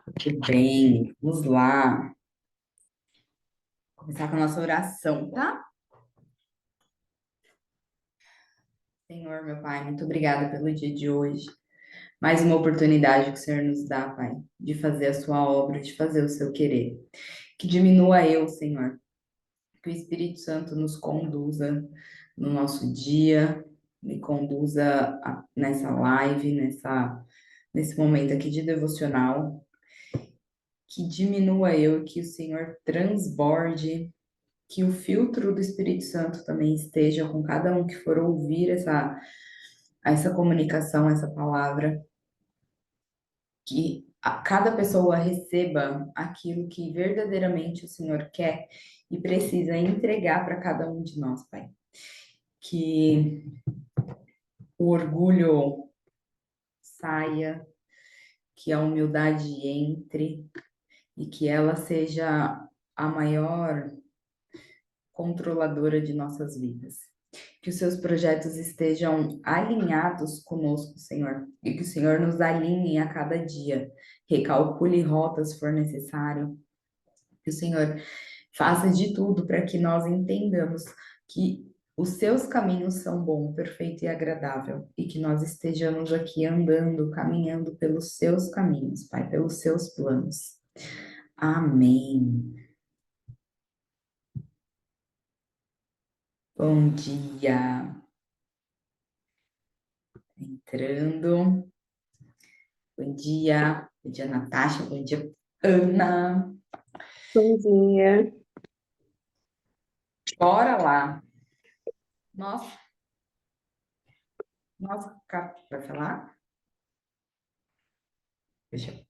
Muito bem, vamos lá. Começar com a nossa oração, tá? Senhor, meu Pai, muito obrigada pelo dia de hoje. Mais uma oportunidade que o Senhor nos dá, Pai, de fazer a sua obra, de fazer o seu querer. Que diminua eu, Senhor. Que o Espírito Santo nos conduza no nosso dia, me conduza nessa live, nesse momento aqui de devocional. Que diminua eu, que o Senhor transborde, que o filtro do Espírito Santo também esteja com cada um que for ouvir essa comunicação, essa palavra, que cada pessoa receba aquilo que verdadeiramente o Senhor quer e precisa entregar para cada um de nós, Pai. Que o orgulho saia, que a humildade entre e que ela seja a maior controladora de nossas vidas. Que os seus projetos estejam alinhados conosco, Senhor, e que o Senhor nos alinhe a cada dia, recalcule rotas se for necessário, que o Senhor faça de tudo para que nós entendamos que os seus caminhos são bom, perfeito e agradável, e que nós estejamos aqui andando, caminhando pelos seus caminhos, Pai, pelos seus planos. Amém. Bom dia. Entrando. Bom dia, Natasha, bom dia, Ana. Bom dia. Bora lá. Nossa, vai falar? Deixa eu.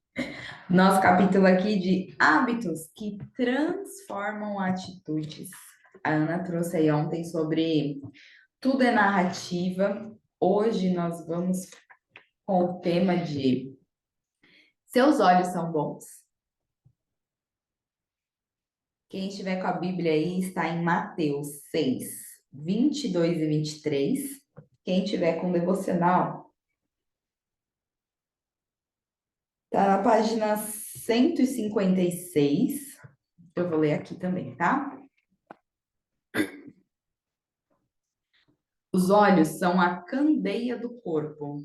Nosso capítulo aqui de hábitos que transformam atitudes. A Ana trouxe aí ontem sobre tudo é narrativa. Hoje nós vamos com o tema de seus olhos são bons. Quem estiver com a Bíblia aí está em Mateus 6, 22 e 23. Quem tiver com devocional, tá na página 156. Eu vou ler aqui também, tá? Os olhos são a candeia do corpo.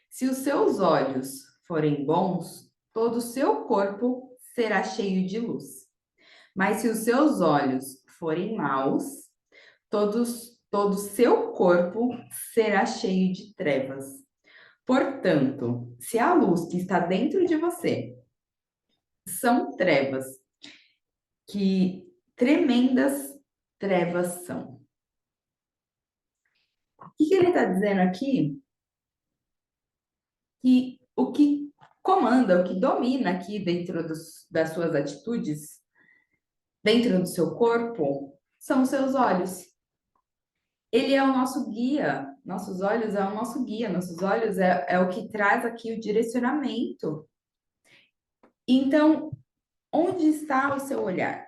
Se os seus olhos forem bons, todo o seu corpo será cheio de luz. Mas se os seus olhos forem maus, todo o seu corpo será cheio de trevas. Portanto, se a luz que está dentro de você são trevas, que tremendas trevas são. O que ele está dizendo aqui? Que o que comanda, o que domina aqui dentro das suas atitudes, dentro do seu corpo, são os seus olhos. Ele é o nosso guia, nossos olhos é o nosso guia, nossos olhos é o que traz aqui o direcionamento. Então, onde está o seu olhar?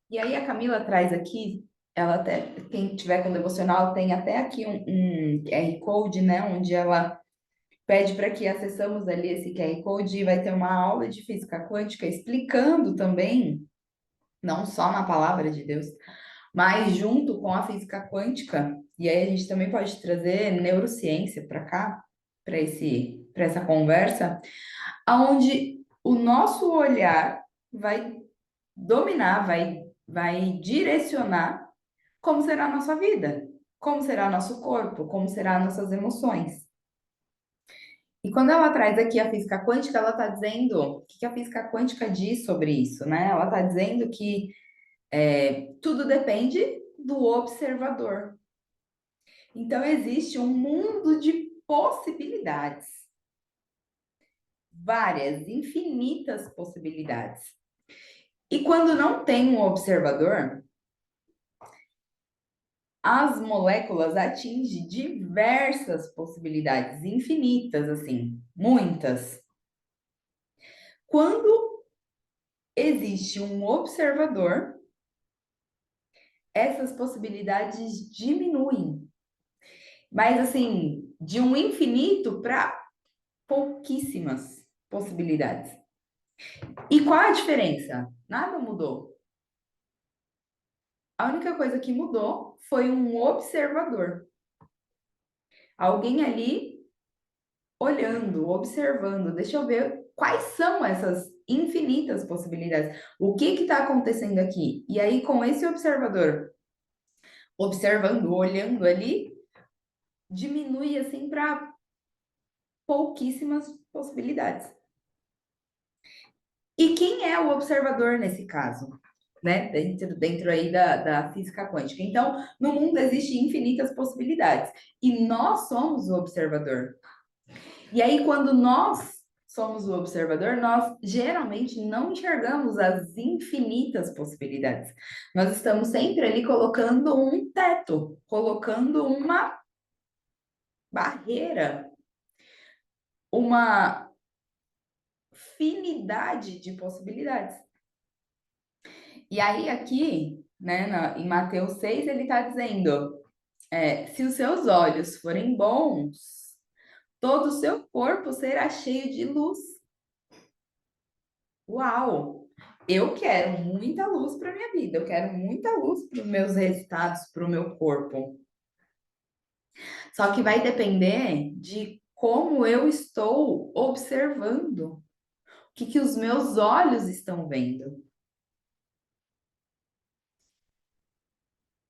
E aí a Camila traz aqui, ela até, quem tiver com devocional, tem até aqui um QR Code, né? Onde ela pede para que acessamos ali esse QR Code e vai ter uma aula de física quântica explicando também, não só na palavra de Deus, mas junto com a física quântica. E aí a gente também pode trazer neurociência para cá, para essa conversa, aonde o nosso olhar vai dominar, vai direcionar como será a nossa vida, como será nosso corpo, como será nossas emoções. E quando ela traz aqui a física quântica, ela está dizendo, o que a física quântica diz sobre isso, né? Ela está dizendo que tudo depende do observador. Então, existe um mundo de possibilidades, várias, infinitas possibilidades. E quando não tem um observador, as moléculas atingem diversas possibilidades, infinitas, assim, muitas. Quando existe um observador, essas possibilidades diminuem. Mas, assim, de um infinito para pouquíssimas. possibilidades. E qual a diferença? Nada mudou. A única coisa que mudou foi um observador. Alguém ali olhando, observando. Deixa eu ver quais são essas infinitas possibilidades. O que está acontecendo aqui? E aí, com esse observador observando, olhando ali, diminui assim para pouquíssimas possibilidades. E quem é o observador nesse caso? Né? Dentro aí da física quântica. Então, no mundo existem infinitas possibilidades. E nós somos o observador. E aí, quando nós somos o observador, nós geralmente não enxergamos as infinitas possibilidades. Nós estamos sempre ali colocando um teto, colocando uma barreira, uma finidade de possibilidades. E aí, aqui, né, em Mateus 6, ele está dizendo: se os seus olhos forem bons, todo o seu corpo será cheio de luz. Uau! Eu quero muita luz para minha vida, eu quero muita luz para os meus resultados, para o meu corpo. Só que vai depender de como eu estou observando, o que os meus olhos estão vendo.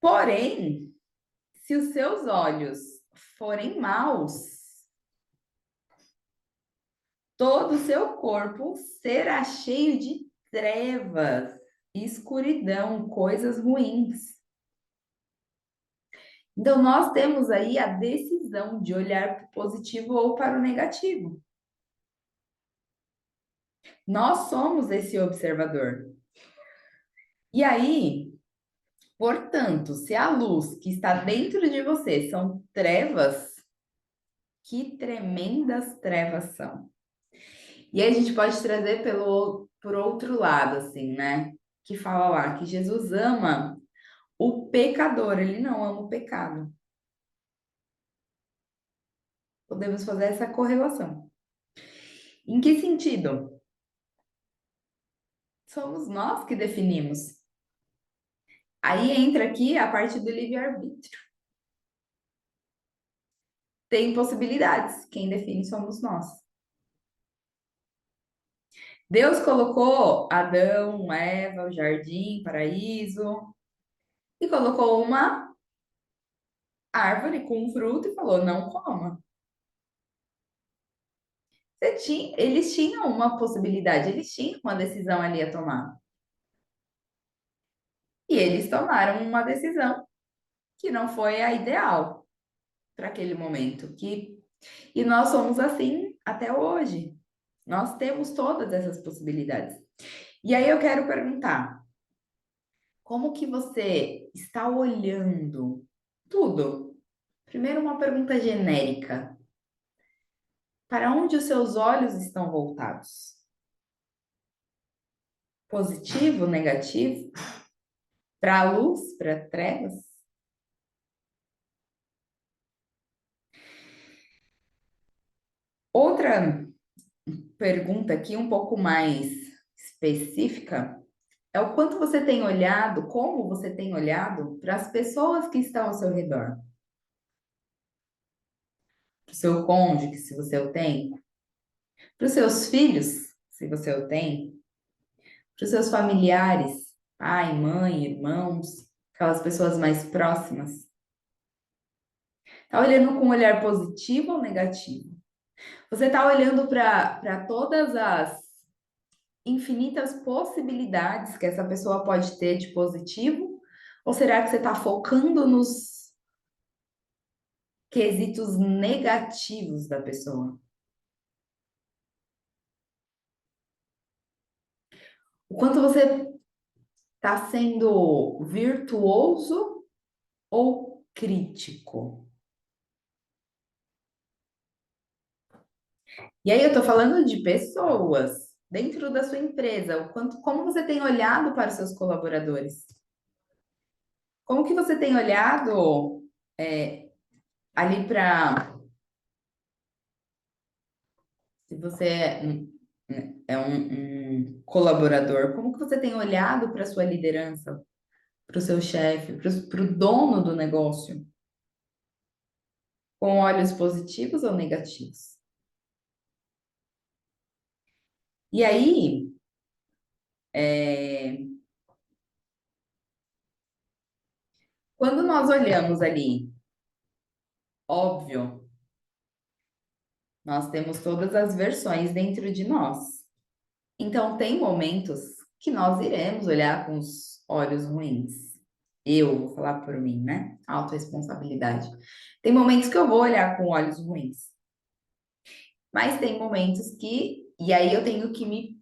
Porém, se os seus olhos forem maus, todo o seu corpo será cheio de trevas, escuridão, coisas ruins. Então, nós temos aí a decisão de olhar para o positivo ou para o negativo. Nós somos esse observador. E aí, portanto, se a luz que está dentro de você são trevas, que tremendas trevas são. E aí a gente pode trazer por outro lado, assim, né? Que fala lá que Jesus ama o pecador, ele não ama o pecado. Podemos fazer essa correlação. Em que sentido? Somos nós que definimos. Aí entra aqui a parte do livre-arbítrio. Tem possibilidades, quem define somos nós. Deus colocou Adão, Eva, o jardim, paraíso, e colocou uma árvore com um fruto e falou: não coma. Eles tinham uma possibilidade, eles tinham uma decisão ali a tomar. E eles tomaram uma decisão que não foi a ideal para aquele momento. E nós somos assim até hoje. Nós temos todas essas possibilidades. E aí eu quero perguntar, como que você está olhando tudo? Primeiro, uma pergunta genérica. Para onde os seus olhos estão voltados? Positivo, negativo? Para a luz, para trevas? Outra pergunta aqui, um pouco mais específica, é o quanto você tem olhado, como você tem olhado para as pessoas que estão ao seu redor. Para o seu cônjuge, se você o tem. Para os seus filhos, se você o tem. Para os seus familiares, pai, mãe, irmãos, aquelas pessoas mais próximas. Está olhando com um olhar positivo ou negativo? Você está olhando para todas as infinitas possibilidades que essa pessoa pode ter de positivo? Ou será que você está focando nos quesitos negativos da pessoa? O quanto você está sendo virtuoso ou crítico? E aí eu estou falando de pessoas dentro da sua empresa. Como você tem olhado para os seus colaboradores? Como que você tem olhado ali para se você é um colaborador? Como que você tem olhado para a sua liderança, para o seu chefe, para o dono do negócio, com olhos positivos ou negativos? E aí, é, quando nós olhamos ali, óbvio, nós temos todas as versões dentro de nós. Então, tem momentos que nós iremos olhar com os olhos ruins. Eu vou falar por mim, né? Autoresponsabilidade. Tem momentos que eu vou olhar com olhos ruins, mas tem momentos que, e aí eu tenho que me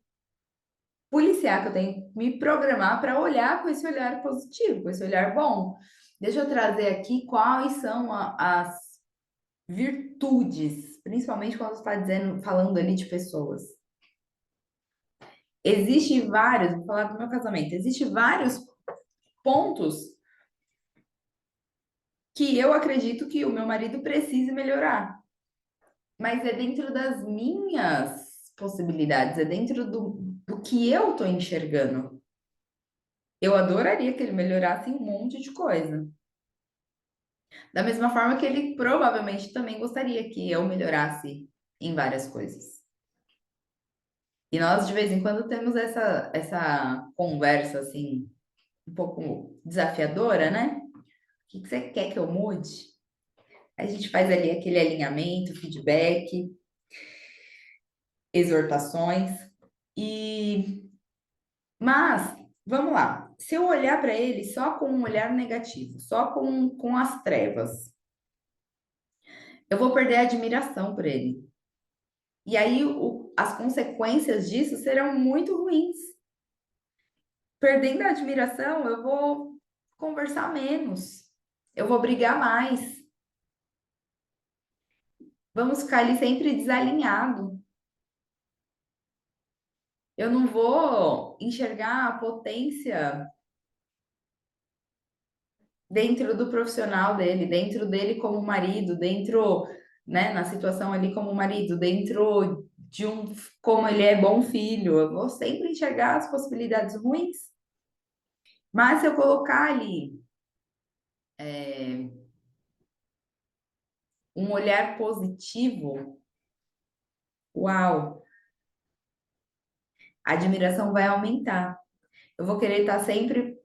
policiar, que eu tenho que me programar para olhar com esse olhar positivo, com esse olhar bom. Deixa eu trazer aqui quais são as virtudes, principalmente quando você está dizendo, falando ali de pessoas. Existe vários, vou falar do meu casamento, existe vários pontos que eu acredito que o meu marido precise melhorar, mas é dentro das minhas possibilidades, é dentro do que eu estou enxergando. Eu adoraria que ele melhorasse em um monte de coisa. Da mesma forma que ele provavelmente também gostaria que eu melhorasse em várias coisas. E nós, de vez em quando, temos essa conversa, assim, um pouco desafiadora, né? O que você quer que eu mude? A gente faz ali aquele alinhamento, feedback, exortações. E mas vamos lá. Se eu olhar para ele só com um olhar negativo, só com as trevas, eu vou perder a admiração por ele. E aí as consequências disso serão muito ruins. Perdendo a admiração, eu vou conversar menos, eu vou brigar mais. Vamos ficar ali sempre desalinhado. Eu não vou enxergar a potência dentro do profissional dele, dentro dele como marido, dentro, né, na situação ali como marido, dentro de como ele é bom filho. Eu vou sempre enxergar as possibilidades ruins. Mas se eu colocar ali um olhar positivo, uau, a admiração vai aumentar. Eu vou querer estar sempre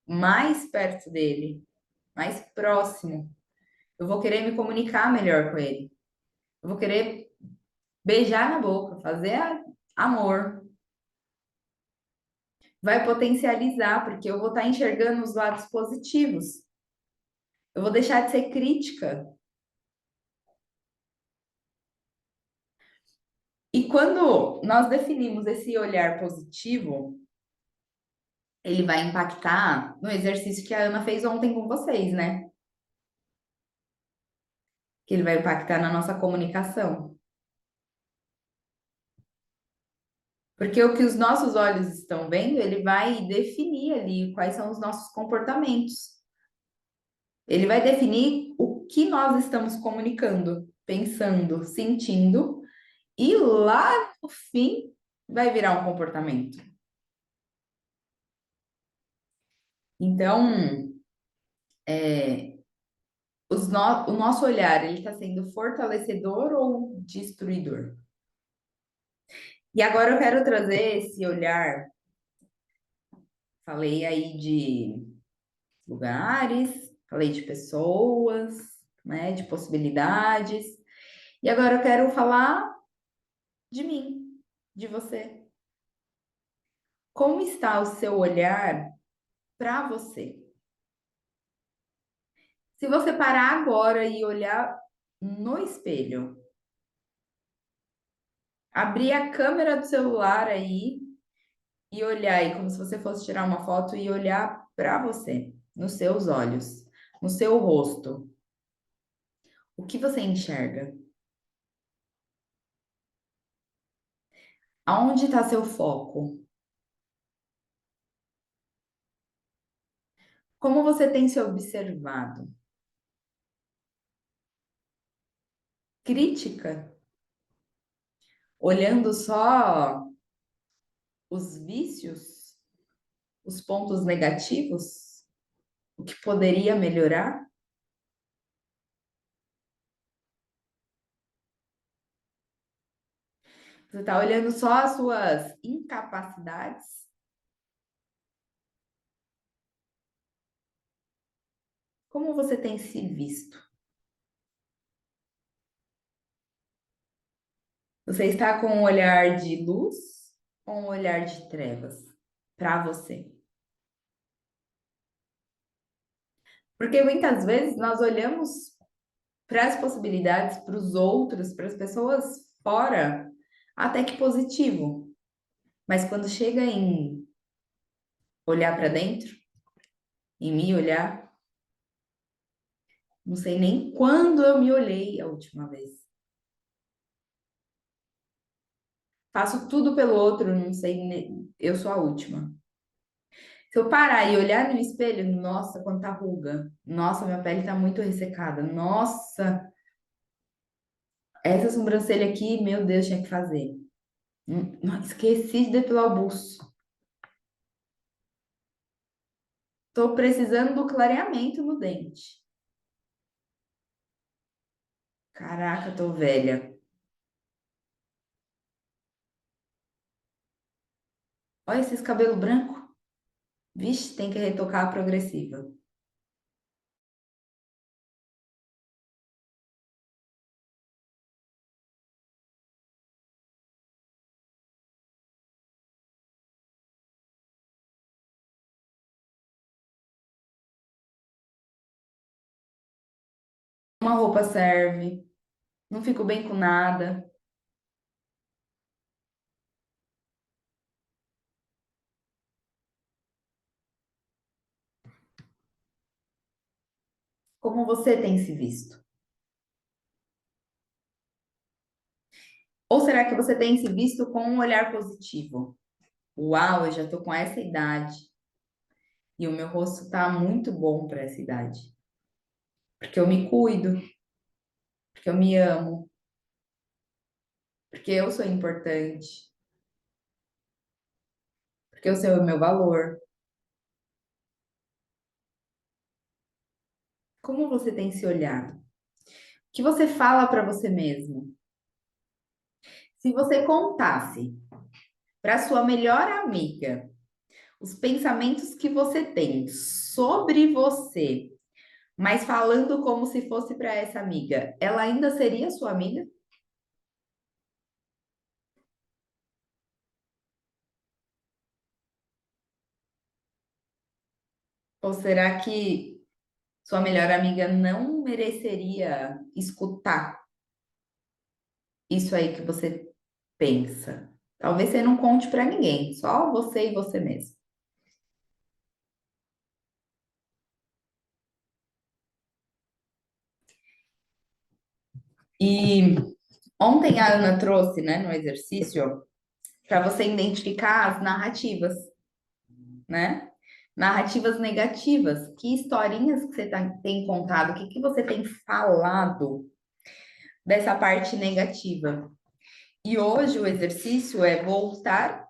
mais perto dele, mais próximo. Eu vou querer me comunicar melhor com ele. Eu vou querer beijar na boca, fazer amor. Vai potencializar, porque eu vou estar enxergando os lados positivos. Eu vou deixar de ser crítica. E quando nós definimos esse olhar positivo, ele vai impactar no exercício que a Ana fez ontem com vocês, né? Que ele vai impactar na nossa comunicação. Porque o que os nossos olhos estão vendo, ele vai definir ali quais são os nossos comportamentos. Ele vai definir o que nós estamos comunicando, pensando, sentindo, e lá no fim vai virar um comportamento. Então, o nosso olhar, ele está sendo fortalecedor ou destruidor? E agora eu quero trazer esse olhar, falei aí de lugares, falei de pessoas, né, de possibilidades. E agora eu quero falar de mim, de você. Como está o seu olhar para você? Se você parar agora e olhar no espelho, abrir a câmera do celular aí e olhar aí como se você fosse tirar uma foto e olhar para você, nos seus olhos, no seu rosto. O que você enxerga? Aonde está seu foco? Como você tem se observado? Crítica olhando só os vícios, os pontos negativos, o que poderia melhorar? Você está olhando só as suas incapacidades? Como você tem se visto? Você está com um olhar de luz ou um olhar de trevas para você? Porque muitas vezes nós olhamos para as possibilidades, para os outros, para as pessoas fora, até que positivo. Mas quando chega em olhar para dentro, em me olhar, não sei nem quando eu me olhei a última vez. Faço tudo pelo outro, não sei, eu sou a última. Se eu parar e olhar no espelho, nossa, quanta ruga. Nossa, minha pele tá muito ressecada. Nossa, essa sobrancelha aqui, meu Deus, tinha que fazer. Esqueci de depilar o buço. Tô precisando do clareamento no dente. Caraca, tô velha. Olha esses cabelos brancos. Vixe, tem que retocar a progressiva. Uma roupa serve. Não fico bem com nada. Como você tem se visto? Ou será que você tem se visto com um olhar positivo? Uau, eu já tô com essa idade e o meu rosto tá muito bom para essa idade. Porque eu me cuido, porque eu me amo, porque eu sou importante, porque eu sei o meu valor. Como você tem se olhado? O que você fala para você mesmo? Se você contasse para sua melhor amiga os pensamentos que você tem sobre você, mas falando como se fosse para essa amiga, ela ainda seria sua amiga? Ou será que sua melhor amiga não mereceria escutar isso aí que você pensa? Talvez você não conte para ninguém, só você e você mesmo. E ontem a Ana trouxe, né, no exercício, para você identificar as narrativas, né? Narrativas negativas. Que historinhas que você tem contado? O que que você tem falado dessa parte negativa? E hoje o exercício é voltar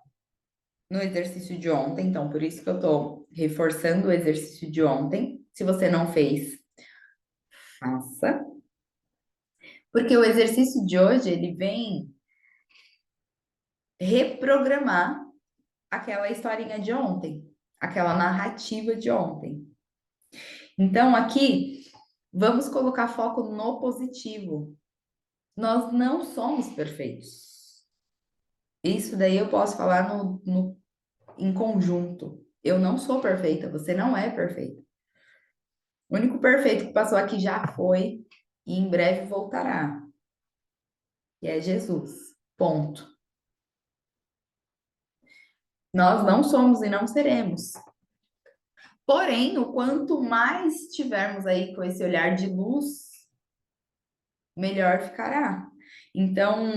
no exercício de ontem, então por isso que eu tô reforçando o exercício de ontem. Se você não fez, faça. Porque o exercício de hoje, ele vem reprogramar aquela historinha de ontem, aquela narrativa de ontem. Então, aqui, vamos colocar foco no positivo. Nós não somos perfeitos. Isso daí eu posso falar em conjunto. Eu não sou perfeita, você não é perfeita. O único perfeito que passou aqui já foi e em breve voltará, que é Jesus. Ponto. Nós não somos e não seremos. Porém, o quanto mais tivermos aí com esse olhar de luz, melhor ficará. Então,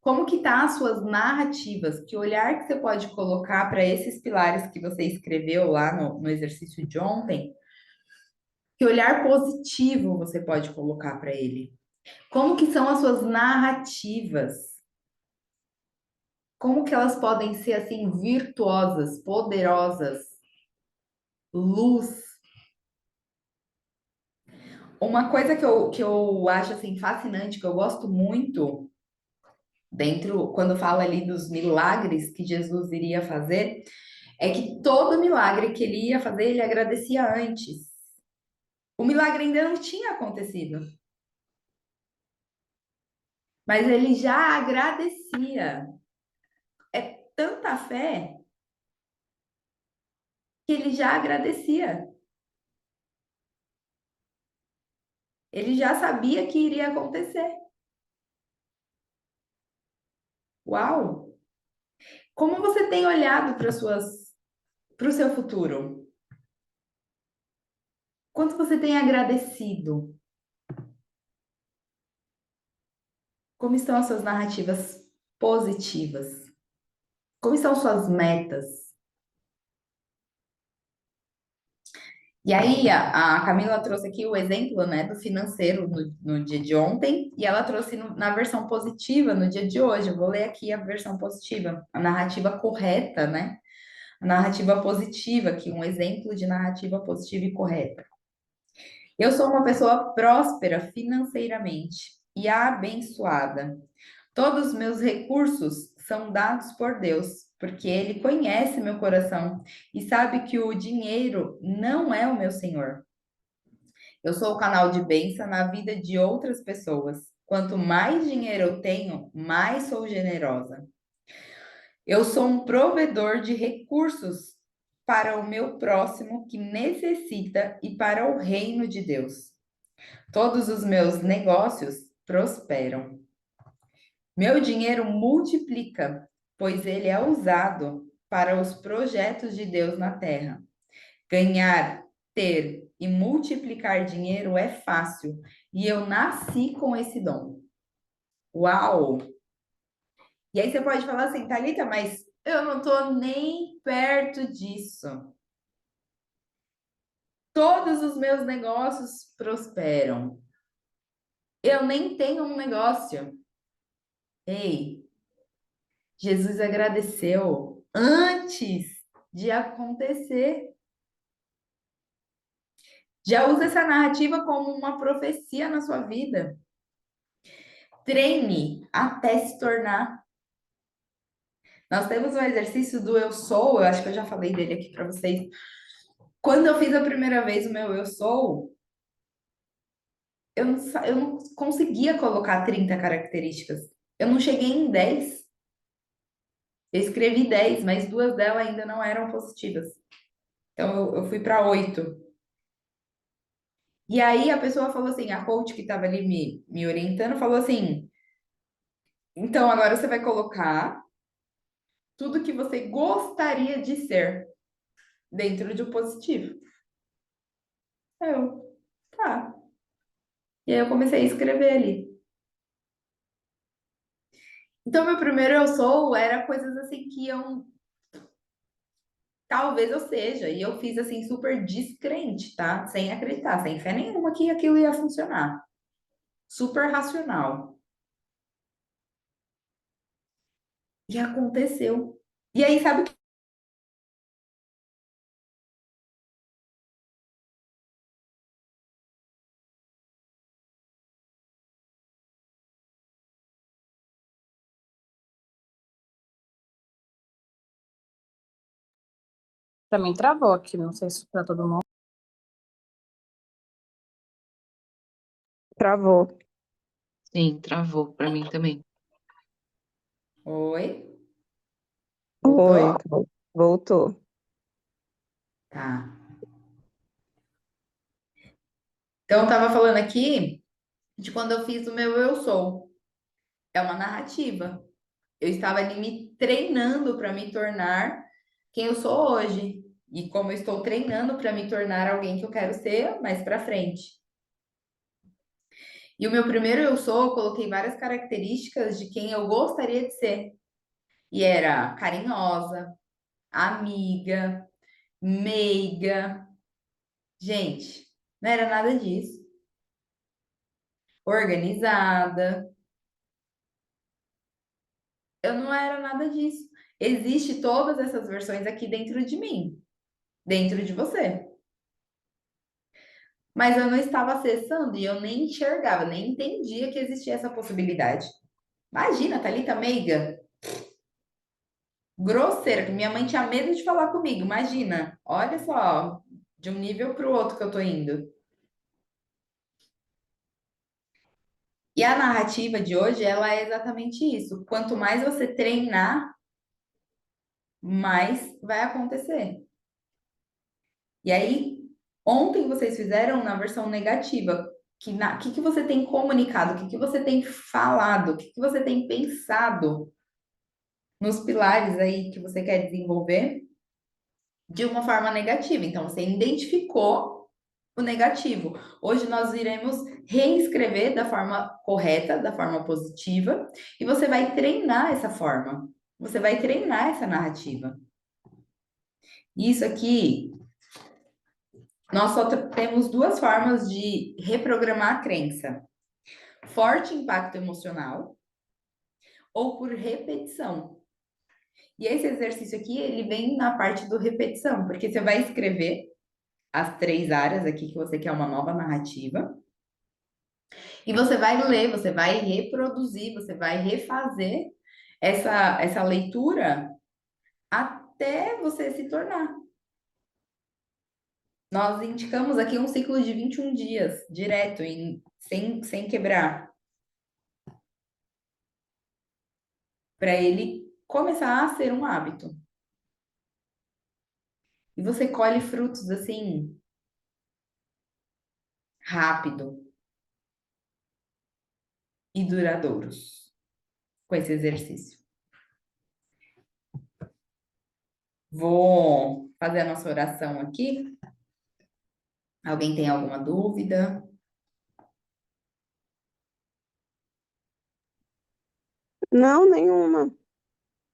como que tá as suas narrativas? Que olhar que você pode colocar para esses pilares que você escreveu lá no exercício de ontem? Que olhar positivo você pode colocar para ele? Como que são as suas narrativas? como que elas podem ser assim virtuosas, poderosas, luz. Uma coisa que eu acho assim fascinante, que eu gosto muito dentro, quando fala ali dos milagres que Jesus iria fazer, é que todo milagre que ele ia fazer, ele agradecia antes. O milagre ainda não tinha acontecido, mas ele já agradecia. É tanta fé que ele já agradecia. Ele já sabia que iria acontecer. Uau! Como você tem olhado para o seu futuro? Quanto você tem agradecido? Como estão as suas narrativas positivas? Como estão suas metas? E aí, a Camila trouxe aqui o exemplo, né, do financeiro no dia de ontem, e ela trouxe na versão positiva no dia de hoje. Eu vou ler aqui a versão positiva, a narrativa correta, né? A narrativa positiva, aqui, um exemplo de narrativa positiva e correta. Eu sou uma pessoa próspera financeiramente e abençoada. Todos os meus recursos são dados por Deus, porque Ele conhece meu coração e sabe que o dinheiro não é o meu senhor. Eu sou o canal de bênção na vida de outras pessoas. Quanto mais dinheiro eu tenho, mais sou generosa. Eu sou um provedor de recursos para o meu próximo que necessita e para o reino de Deus. Todos os meus negócios prosperam. Meu dinheiro multiplica, pois ele é usado para os projetos de Deus na terra. Ganhar, ter e multiplicar dinheiro é fácil, e eu nasci com esse dom. Uau! E aí você pode falar assim, Thalita, mas eu não estou nem perto disso. Todos os meus negócios prosperam. Eu nem tenho um negócio. Ei, Jesus agradeceu antes de acontecer. Já usa essa narrativa como uma profecia na sua vida. Treine até se tornar. Nós temos um exercício do eu sou, eu acho que eu já falei dele aqui para vocês. Quando eu fiz a primeira vez o meu eu sou, eu não conseguia colocar 30 características. Eu não cheguei em 10. Eu escrevi 10, mas duas delas ainda não eram positivas. Então eu fui para 8. E aí a pessoa falou assim, a coach que estava ali me orientando falou assim: então agora você vai colocar tudo que você gostaria de ser dentro de um positivo. Eu, tá. E aí eu comecei a escrever ali. Então, meu primeiro eu sou era coisas assim que eu talvez eu seja. E eu fiz assim super descrente, tá? Sem acreditar, sem fé nenhuma que aquilo ia funcionar. Super racional. E aconteceu. E aí, sabe o que Pra mim travou aqui, não sei se pra todo mundo. Travou. Sim, travou para mim também. Oi? Oi, Voltou? voltou. Tá. Então, eu tava falando aqui de quando eu fiz o meu eu sou. É uma narrativa. Eu estava ali me treinando para me tornar quem eu sou hoje. E como eu estou treinando para me tornar alguém que eu quero ser mais para frente. E o meu primeiro eu sou, eu coloquei várias características de quem eu gostaria de ser. E era carinhosa, amiga, meiga. Gente, não era nada disso. Organizada. eu não era nada disso. Existe todas essas versões aqui dentro de mim, dentro de você. Mas eu não estava acessando e eu nem enxergava, nem entendia que existia essa possibilidade. Imagina, Thalita meiga, grosseira, que minha mãe tinha medo de falar comigo. Imagina, olha só, de um nível para o outro que eu tô indo. E a narrativa de hoje, ela é exatamente isso. Quanto mais você treinar, mais vai acontecer. E aí, ontem vocês fizeram na versão negativa. Que você tem comunicado? O que você tem falado? O que você tem pensado nos pilares aí que você quer desenvolver de uma forma negativa? Então, você identificou o negativo. Hoje nós iremos reescrever da forma correta, da forma positiva, e você vai treinar essa forma. Você vai treinar essa narrativa. Isso aqui, nós só temos duas formas de reprogramar a crença: forte impacto emocional ou por repetição. E esse exercício aqui, ele vem na parte do repetição, porque você vai escrever as três áreas aqui que você quer uma nova narrativa. E você vai ler, você vai reproduzir, você vai refazer essa leitura até você se tornar. Nós indicamos aqui um ciclo de 21 dias, direto, sem quebrar, para ele começar a ser um hábito. E você colhe frutos assim, rápido e duradouros com esse exercício. Vou fazer a nossa oração aqui. Alguém tem alguma dúvida? Não, nenhuma.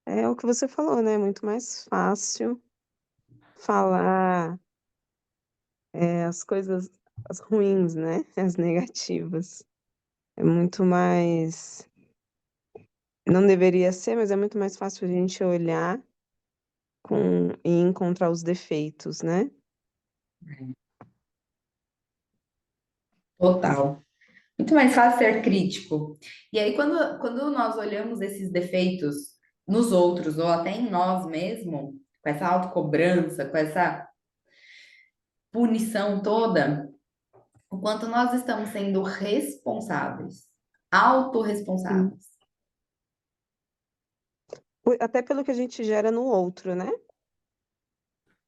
É o que você falou, né? Muito mais fácil falar as coisas as ruins, né? As negativas. É muito mais. Não deveria ser, mas é muito mais fácil a gente olhar e encontrar os defeitos, né? Total. Muito mais fácil ser crítico. E aí, quando nós olhamos esses defeitos nos outros, ou até em nós mesmos, com essa autocobrança, com essa punição toda, o quanto nós estamos sendo responsáveis, Sim. autorresponsáveis. Até pelo que a gente gera no outro, né?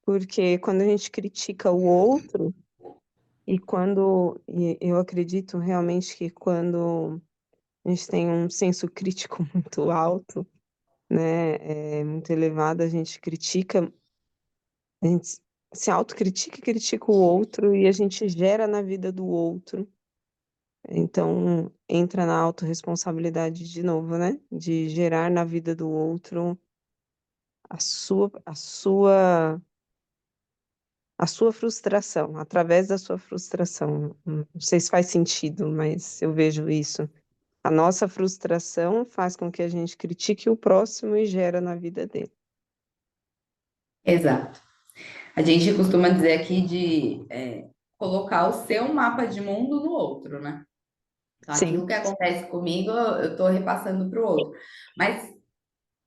Porque quando a gente critica o outro, e eu acredito realmente que quando a gente tem um senso crítico muito alto, né, muito elevado, a gente critica, a gente se autocritica e critica o outro e a gente gera na vida do outro. Então, entra na autorresponsabilidade de novo, né? De gerar na vida do outro a sua frustração, através da sua frustração. Não sei se faz sentido, mas eu vejo isso. A nossa frustração faz com que a gente critique o próximo e gera na vida dele. Exato. A gente costuma dizer aqui de colocar o seu mapa de mundo no outro, né? Então, Sim, aquilo que acontece comigo, eu estou repassando para o outro. Mas,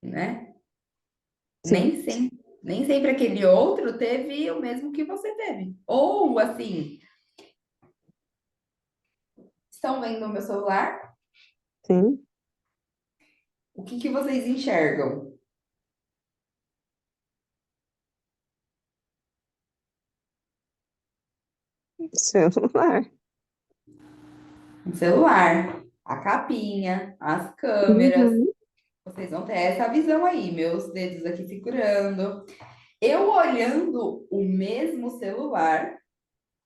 né? sim, Nem sempre aquele outro teve o mesmo que você teve. Ou, assim, estão vendo o meu celular? sim. O que vocês enxergam? Celular. O celular, a capinha, as câmeras. Uhum. Vocês vão ter essa visão aí, meus dedos aqui segurando. Eu olhando o mesmo celular,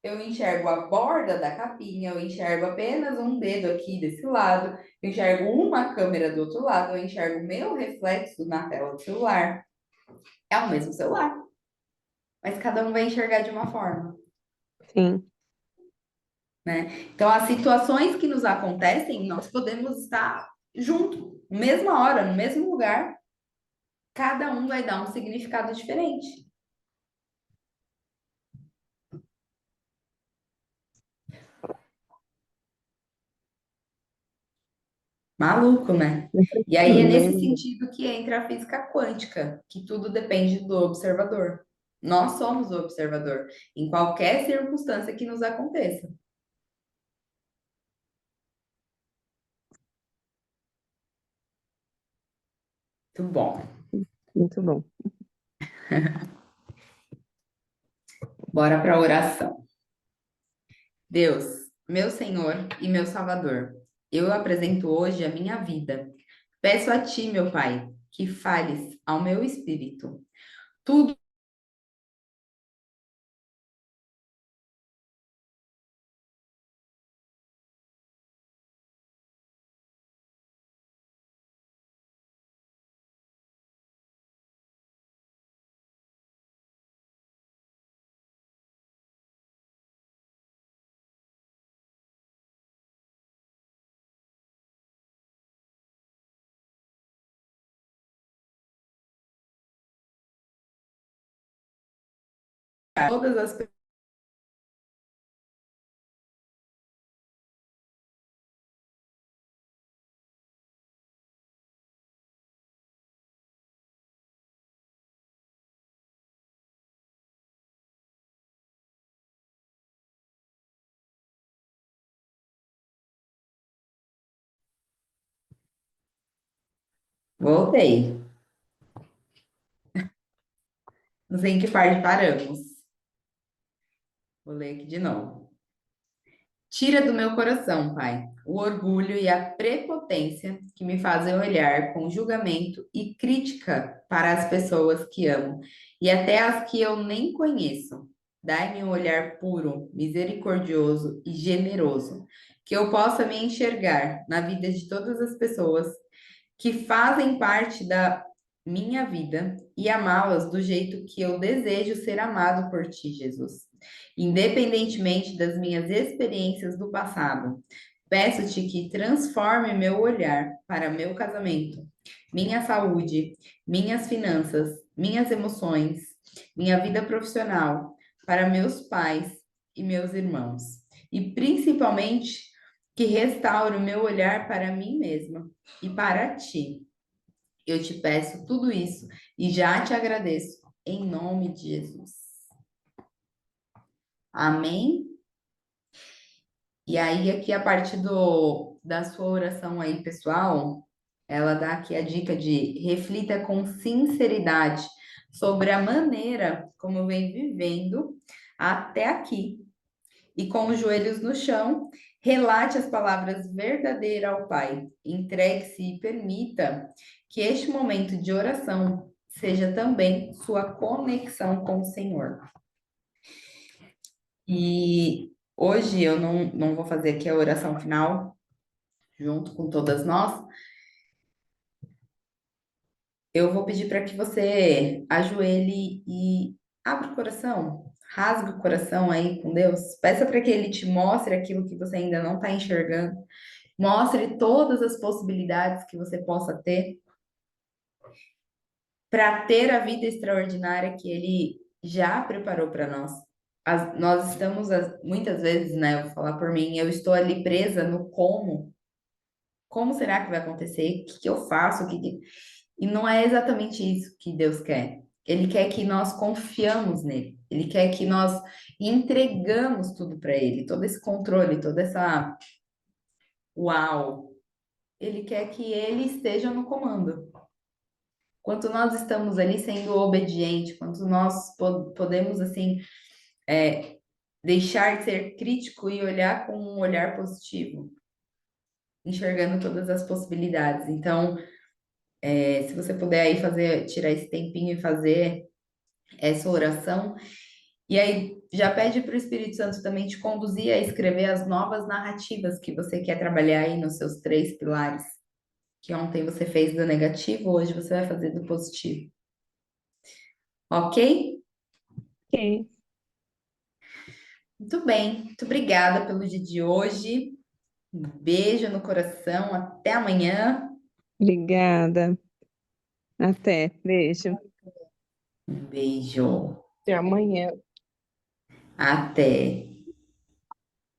eu enxergo a borda da capinha, eu enxergo apenas um dedo aqui desse lado, eu enxergo uma câmera do outro lado, eu enxergo o meu reflexo na tela do celular. É o mesmo celular, mas cada um vai enxergar de uma forma, Sim, né? Então, as situações que nos acontecem, nós podemos estar junto, mesma hora, no mesmo lugar, cada um vai dar um significado diferente. Maluco, né? E aí é nesse Bem, sentido que entra a física quântica, que tudo depende do observador. Nós somos o observador, em qualquer circunstância que nos aconteça. Muito bom. muito bom. Bora para a oração. Deus, meu Senhor e meu Salvador, eu apresento hoje a minha vida. Peço a Ti, meu Pai, que fales ao meu espírito. Tudo todas as pessoas. Voltei. Não sei em que parte paramos. Vou ler aqui de novo. Tira do meu coração, Pai, o orgulho e a prepotência que me fazem olhar com julgamento e crítica para as pessoas que amo e até as que eu nem conheço. Dai-me um olhar puro, misericordioso e generoso, que eu possa me enxergar na vida de todas as pessoas que fazem parte da minha vida e amá-las do jeito que eu desejo ser amado por ti, Jesus, independentemente das minhas experiências do passado. Peço-te que transforme meu olhar para meu casamento, minha saúde, minhas finanças, minhas emoções, minha vida profissional, para meus pais e meus irmãos. E principalmente que restaure o meu olhar para mim mesma e para ti. Eu te peço tudo isso e já te agradeço em nome de Jesus. Amém? E aí, aqui a parte da sua oração aí, pessoal, ela dá aqui a dica de reflita com sinceridade sobre a maneira como vem vivendo até aqui. E com os joelhos no chão, relate as palavras verdadeiras ao Pai. Entregue-se e permita que este momento de oração seja também sua conexão com o Senhor. E hoje eu não vou fazer aqui a oração final, junto com todas nós. Eu vou pedir para que você ajoelhe e abra o coração, rasgue o coração aí com Deus. Peça para que Ele te mostre aquilo que você ainda não está enxergando. Mostre todas as possibilidades que você possa ter para ter a vida extraordinária que Ele já preparou para nós. Nós estamos, muitas vezes, né? Eu vou falar por mim, eu estou ali presa no como. Como será que vai acontecer? O que que eu faço? E não é exatamente isso que Deus quer. Ele quer que nós confiamos nele. Ele quer que nós entregamos tudo para ele, todo esse controle, toda essa uau. Ele quer que ele esteja no comando. Quanto nós estamos ali sendo obedientes, quanto nós podemos, assim, deixar de ser crítico e olhar com um olhar positivo, enxergando todas as possibilidades. Então, se você puder aí fazer, tirar esse tempinho e fazer essa oração, e aí já pede para o Espírito Santo também te conduzir a escrever as novas narrativas que você quer trabalhar aí nos seus 3 pilares. Que ontem você fez do negativo, hoje você vai fazer do positivo. Ok? Ok. Muito bem. Muito obrigada pelo dia de hoje. Um beijo no coração, até amanhã. Obrigada. Até. Beijo. Um beijo. Até amanhã. Até.